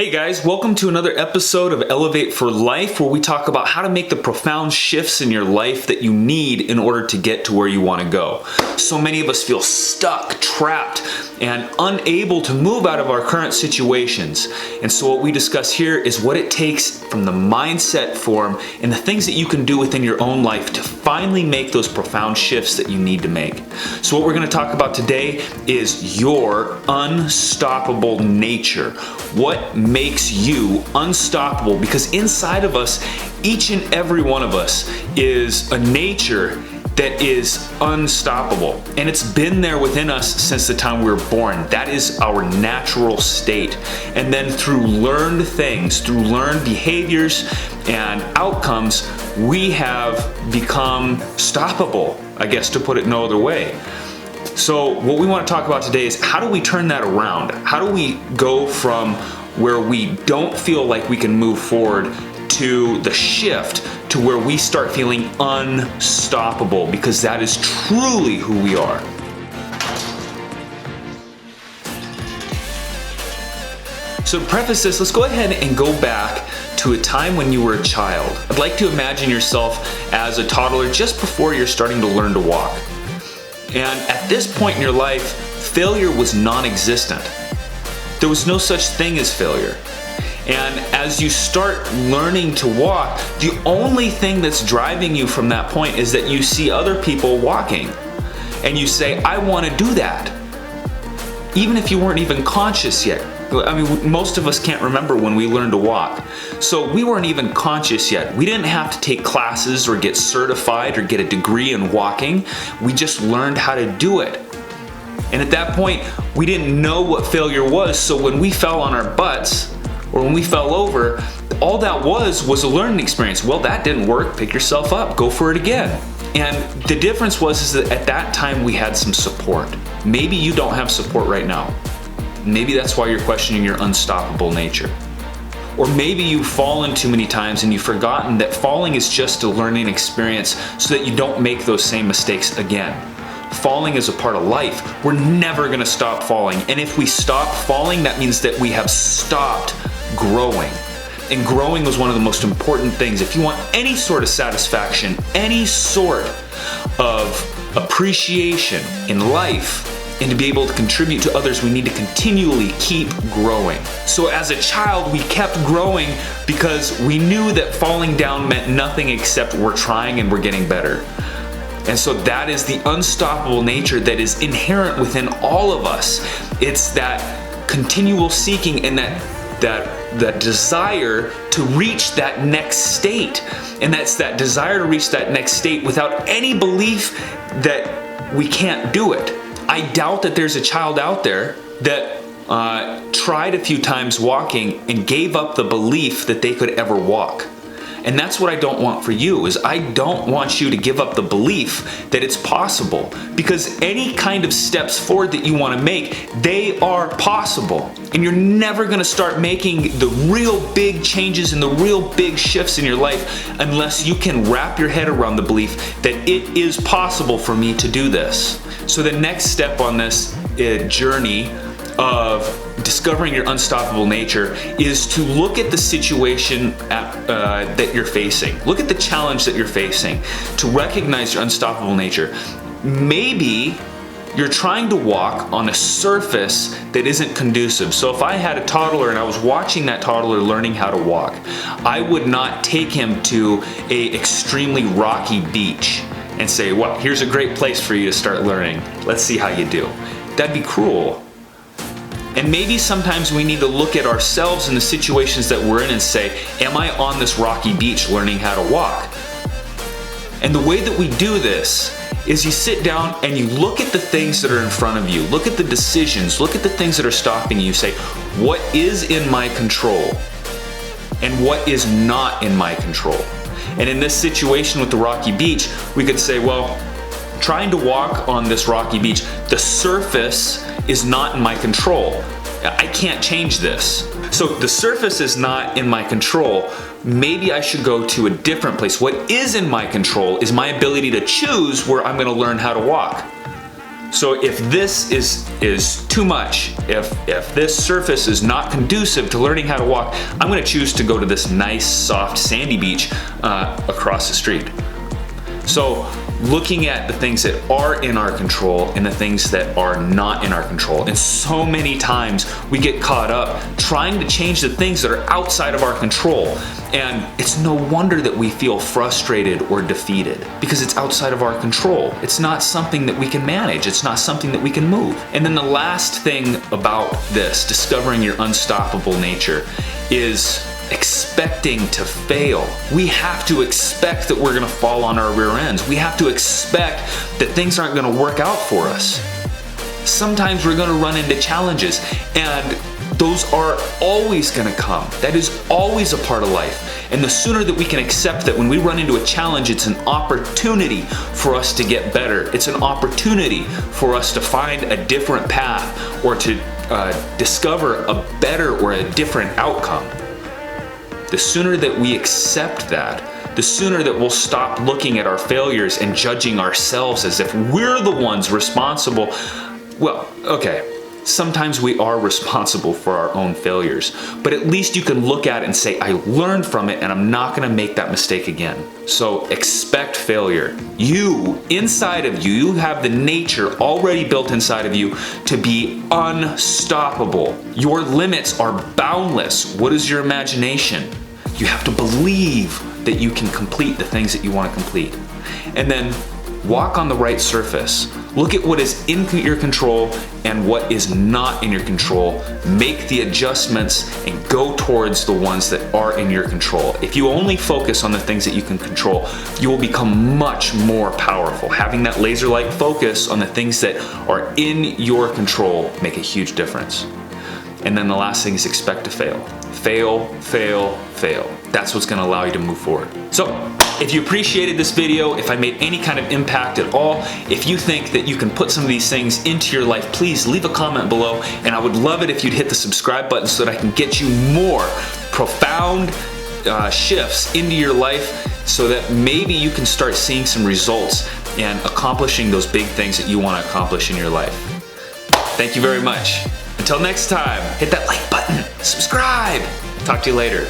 Hey guys, welcome to another episode of Elevate for Life, where we talk about how to make the profound shifts in your life that you need in order to get to where you want to go. So many of us feel stuck, trapped, and unable to move out of our current situations. And so what we discuss here is what it takes from the mindset form and the things that you can do within your own life to finally make those profound shifts that you need to make. So what we're going to talk about today is your unstoppable nature. What makes you unstoppable? Because inside of us, each and every one of us is a nature that is unstoppable. And it's been there within us since the time we were born. That is our natural state. And then through learned things, through learned behaviors and outcomes, we have become stoppable, I guess, to put it no other way. So what we want to talk about today is how do we turn that around? How do we go from where we don't feel like we can move forward to the shift to where we start feeling unstoppable, because that is truly who we are. So to preface this, let's go ahead and go back to a time when you were a child. I'd like to imagine yourself as a toddler just before you're starting to learn to walk. And at this point in your life, failure was non-existent. There was no such thing as failure. And as you start learning to walk, the only thing that's driving you from that point is that you see other people walking. And you say, I want to do that. Even if you weren't even conscious yet. I mean, most of us can't remember when we learned to walk. So we weren't even conscious yet. We didn't have to take classes or get certified or get a degree in walking. We just learned how to do it. And at that point, we didn't know what failure was. So when we fell on our butts or when we fell over, all that was a learning experience. Well, that didn't work. Pick yourself up. Go for it again. And the difference was that at that time we had some support. Maybe you don't have support right now. Maybe that's why you're questioning your unstoppable nature. Or maybe you've fallen too many times and you've forgotten that falling is just a learning experience so that you don't make those same mistakes again. Falling is a part of life. We're never going to stop falling. And if we stop falling, that means that we have stopped growing. And growing was one of the most important things. If you want any sort of satisfaction, any sort of appreciation in life, and to be able to contribute to others, we need to continually keep growing. So as a child, we kept growing because we knew that falling down meant nothing except we're trying and we're getting better. And so that is the unstoppable nature that is inherent within all of us. It's that continual seeking and that desire to reach that next state. And that's that desire to reach that next state without any belief that we can't do it. I doubt that there's a child out there that tried a few times walking and gave up the belief that they could ever walk. And that's what I don't want for you, is I don't want you to give up the belief that it's possible. Because any kind of steps forward that you want to make, they are possible. And you're never going to start making the real big changes and the real big shifts in your life unless you can wrap your head around the belief that it is possible for me to do this. So the next step on this journey of discovering your unstoppable nature is to look at the situation that you're facing. Look at the challenge that you're facing to recognize your unstoppable nature. Maybe you're trying to walk on a surface that isn't conducive. So if I had a toddler and I was watching that toddler learning how to walk, I would not take him to an extremely rocky beach and say, well, here's a great place for you to start learning. Let's see how you do. That'd be cruel. And maybe sometimes we need to look at ourselves in the situations that we're in and say, am I on this rocky beach learning how to walk? And the way that we do this is you sit down and you look at the things that are in front of you. Look at the decisions. Look at the things that are stopping you. Say, what is in my control? And what is not in my control? And in this situation with the rocky beach, we could say, well, trying to walk on this rocky beach, the surface is not in my control. I can't change this. So the surface is not in my control. Maybe I should go to a different place. What is in my control is my ability to choose where I'm going to learn how to walk. So if this is too much, if this surface is not conducive to learning how to walk, I'm gonna choose to go to this nice, soft, sandy beach across the street. So looking at the things that are in our control and the things that are not in our control. And so many times we get caught up trying to change the things that are outside of our control. And it's no wonder that we feel frustrated or defeated, because it's outside of our control. It's not something that we can manage. It's not something that we can move. And then the last thing about this, discovering your unstoppable nature, is expecting to fail. We have to expect that we're gonna fall on our rear ends. We have to expect that things aren't gonna work out for us. Sometimes we're gonna run into challenges, and those are always gonna come. That is always a part of life. And the sooner that we can accept that when we run into a challenge, it's an opportunity for us to get better. It's an opportunity for us to find a different path, or to discover a better or a different outcome. The sooner that we accept that, the sooner that we'll stop looking at our failures and judging ourselves as if we're the ones responsible. Well, okay, sometimes we are responsible for our own failures, but at least you can look at it and say, I learned from it and I'm not gonna make that mistake again. So expect failure. You, inside of you, you have the nature already built inside of you to be unstoppable. Your limits are boundless. What is your imagination? You have to believe that you can complete the things that you want to complete. And then walk on the right surface. Look at what is in your control and what is not in your control. Make the adjustments and go towards the ones that are in your control. If you only focus on the things that you can control, you will become much more powerful. Having that laser-like focus on the things that are in your control make a huge difference. And then the last thing is expect to fail. Fail, fail, fail. That's what's gonna allow you to move forward. So, if you appreciated this video, if I made any kind of impact at all, if you think that you can put some of these things into your life, please leave a comment below, and I would love it if you'd hit the subscribe button so that I can get you more profound shifts into your life, so that maybe you can start seeing some results and accomplishing those big things that you want to accomplish in your life. Thank you very much. Until next time, hit that like button, subscribe. Talk to you later.